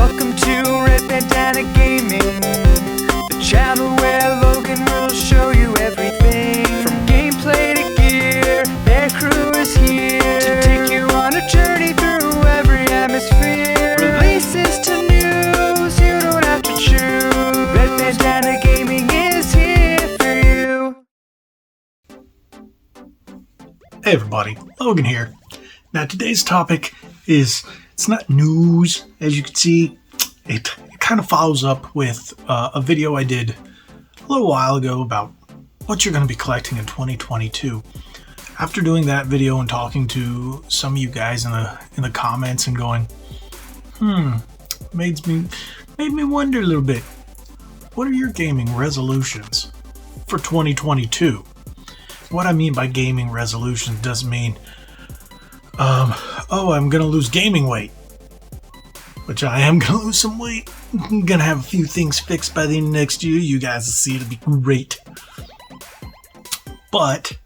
Welcome to Red Bandana Gaming, the channel where Logan will show you everything from gameplay to gear. Their crew is here to take you on a journey through every atmosphere. Releases to news, you don't have to choose. Red Bandana Gaming is here for you. Hey everybody, Logan here. Now today's topic is, it's not news, as you can see. It kind of follows up with a video I did a little while ago about what you're going to be collecting in 2022. After doing that video and talking to some of you guys in the comments and going, made me wonder a little bit. What are your gaming resolutions for 2022? What I mean by gaming resolutions doesn't mean, oh, I'm going to lose gaming weight. Which I am going to lose some weight. I'm going to have a few things fixed by the end of next year. You guys will see, it'll be great. But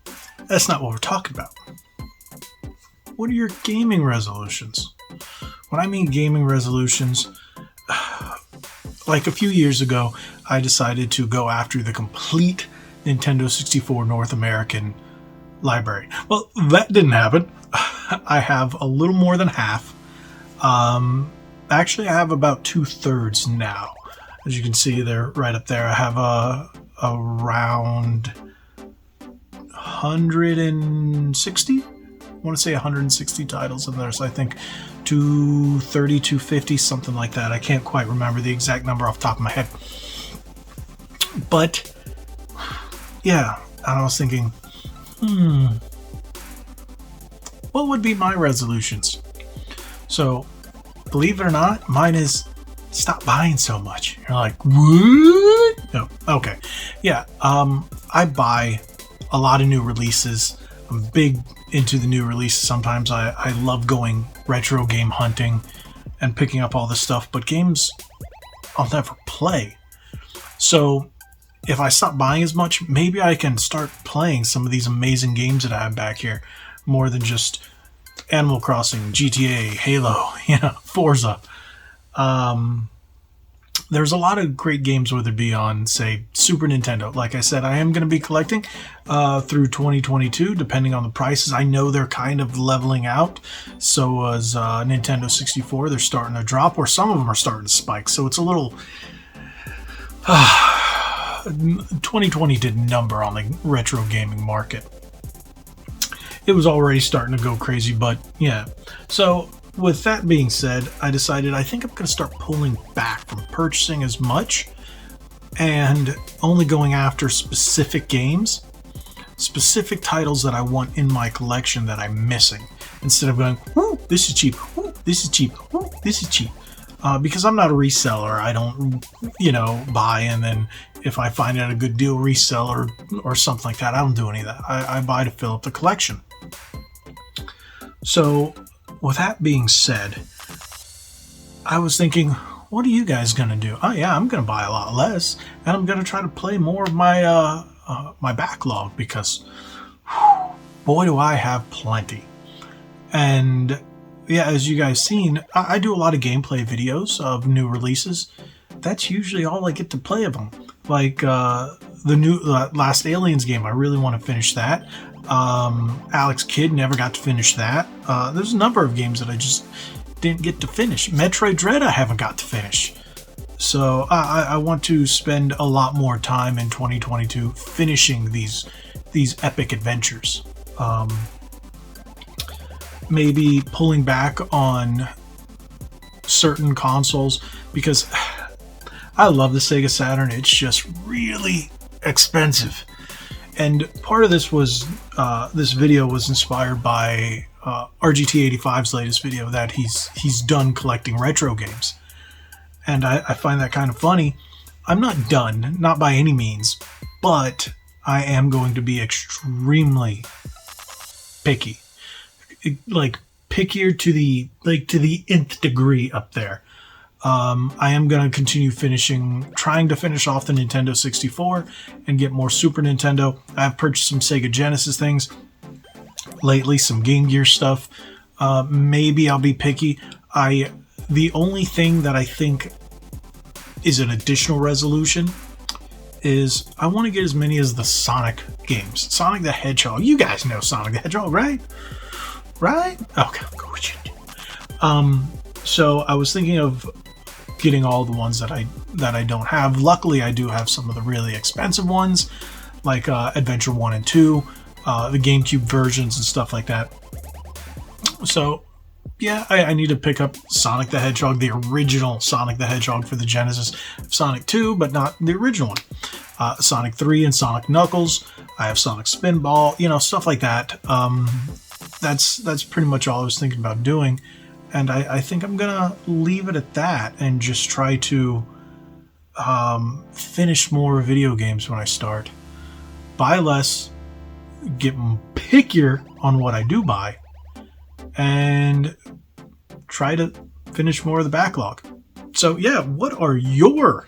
that's not what we're talking about. What are your gaming resolutions? When I mean gaming resolutions, like a few years ago, I decided to go after the complete Nintendo 64 North American library. Well, that didn't happen. I have a little more than half. Actually, I have about 2/3 now. As you can see, they're right up there. I have around 160. I want to say 160 titles in there. So I think 230, 250, something like that. I can't quite remember the exact number off the top of my head. But yeah, I was thinking, what would be my resolutions? So, believe it or not, mine is stop buying so much. You're like, what? No, okay. Yeah, I buy a lot of new releases. I'm big into the new releases. Sometimes I love going retro game hunting and picking up all this stuff, but games I'll never play. So if I stop buying as much, maybe I can start playing some of these amazing games that I have back here, more than just Animal Crossing, GTA, Halo, Forza. There's a lot of great games, whether it be on, say, Super Nintendo. Like I said, I am going to be collecting through 2022, depending on the prices. I know they're kind of leveling out. So was Nintendo 64. They're starting to drop, or some of them are starting to spike. So it's a little... 2020 did number on the retro gaming market. It was already starting to go crazy, but yeah. So with that being said, I decided I think I'm going to start pulling back from purchasing as much and only going after specific games, specific titles that I want in my collection that I'm missing, instead of going, whoo, this is cheap, whoo, this is cheap, whoo, this is cheap. Because I'm not a reseller. I don't, buy and then if I find it a good deal, resell or something like that. I don't do any of that. I buy to fill up the collection. So, with that being said, I was thinking, what are you guys going to do? Oh yeah, I'm going to buy a lot less, and I'm going to try to play more of my my backlog, because boy do I have plenty. And yeah, as you guys seen, I do a lot of gameplay videos of new releases. That's usually all I get to play of them. Like the new last Aliens game, I really want to finish that. Alex Kidd, never got to finish that. There's a number of games that I just didn't get to finish. Metroid Dread, I haven't got to finish. So I want to spend a lot more time in 2022 finishing these epic adventures. Maybe pulling back on certain consoles, because I love the Sega Saturn. It's just really expensive. And part of this was, this video was inspired by RGT85's latest video that he's done collecting retro games. And I find that kind of funny. I'm not done, not by any means, but I am going to be extremely picky. Like pickier to the nth degree up there. I am going to continue trying to finish off the Nintendo 64 and get more Super Nintendo. I've purchased some Sega Genesis things lately, some Game Gear stuff. Maybe I'll be picky. I The only thing that I think is an additional resolution is I want to get as many as the Sonic games. Sonic the Hedgehog. You guys know Sonic the Hedgehog, right? Right? Okay, I'll go with you. So I was thinking of getting all the ones that I don't have. Luckily, I do have some of the really expensive ones, like Adventure 1 and 2, the GameCube versions and stuff like that. So yeah, I need to pick up Sonic the Hedgehog, the original Sonic the Hedgehog for the Genesis. Sonic 2, but not the original one. Sonic 3 and Sonic Knuckles. I have Sonic Spinball, stuff like that. That's pretty much all I was thinking about doing. And I think I'm going to leave it at that and just try to finish more video games when I start. Buy less, get pickier on what I do buy, and try to finish more of the backlog. So yeah, what are your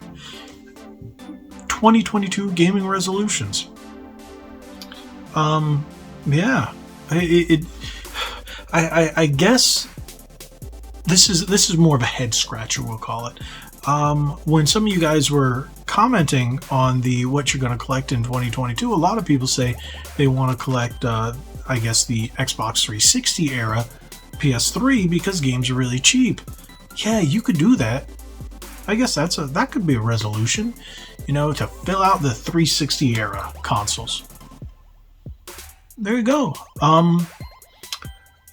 2022 gaming resolutions? Yeah, I guess this is more of a head scratcher, we'll call it. When some of you guys were commenting on the what you're going to collect in 2022, a lot of people say they want to collect, I guess, the Xbox 360 era PS3 because games are really cheap. Yeah, you could do that. I guess that could be a resolution, to fill out the 360 era consoles. There you go.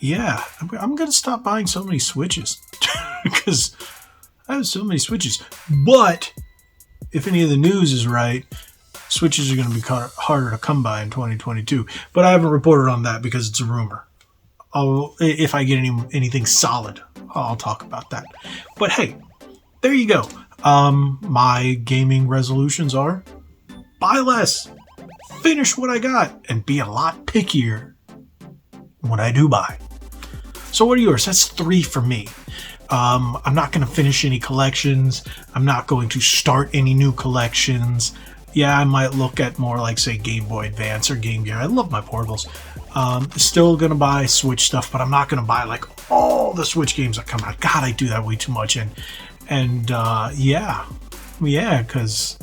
Yeah, I'm gonna stop buying so many Switches because I have so many Switches. But if any of the news is right, Switches are going to be harder to come by in 2022. But I haven't reported on that because it's a rumor. If I get anything solid, I'll talk about that. But hey, there you go. My gaming resolutions are buy less, finish what I got, and be a lot pickier when I do buy. So what are yours? That's 3 for me. I'm not going to finish any collections. I'm not going to start any new collections. Yeah, I might look at more like, say, Game Boy Advance or Game Gear. I love my portables. Still going to buy Switch stuff, but I'm not going to buy like all the Switch games that come out. God, I do that way too much. And yeah, because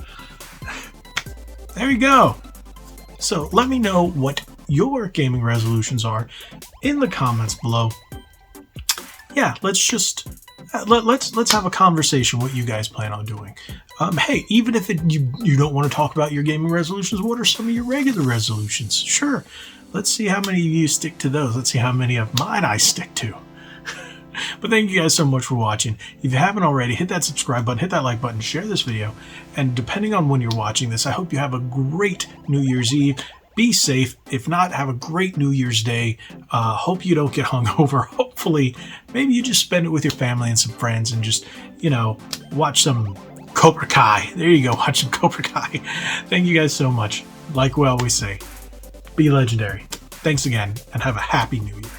there you go. So let me know what your gaming resolutions are in the comments below. Yeah, let's have a conversation what you guys plan on doing. Hey, even if you don't want to talk about your gaming resolutions, what are some of your regular resolutions? Sure, let's see how many of you stick to those. Let's see how many of mine I stick to. But thank you guys so much for watching. If you haven't already, hit that subscribe button, hit that like button, share this video, and depending on when you're watching this, I hope you have a great New Year's Eve. Be safe. If not, have a great New Year's Day. Hope you don't get hungover. Hopefully, maybe you just spend it with your family and some friends and just, watch some Cobra Kai. There you go. Watch some Cobra Kai. Thank you guys so much. Like we always say, be legendary. Thanks again, and have a happy New Year.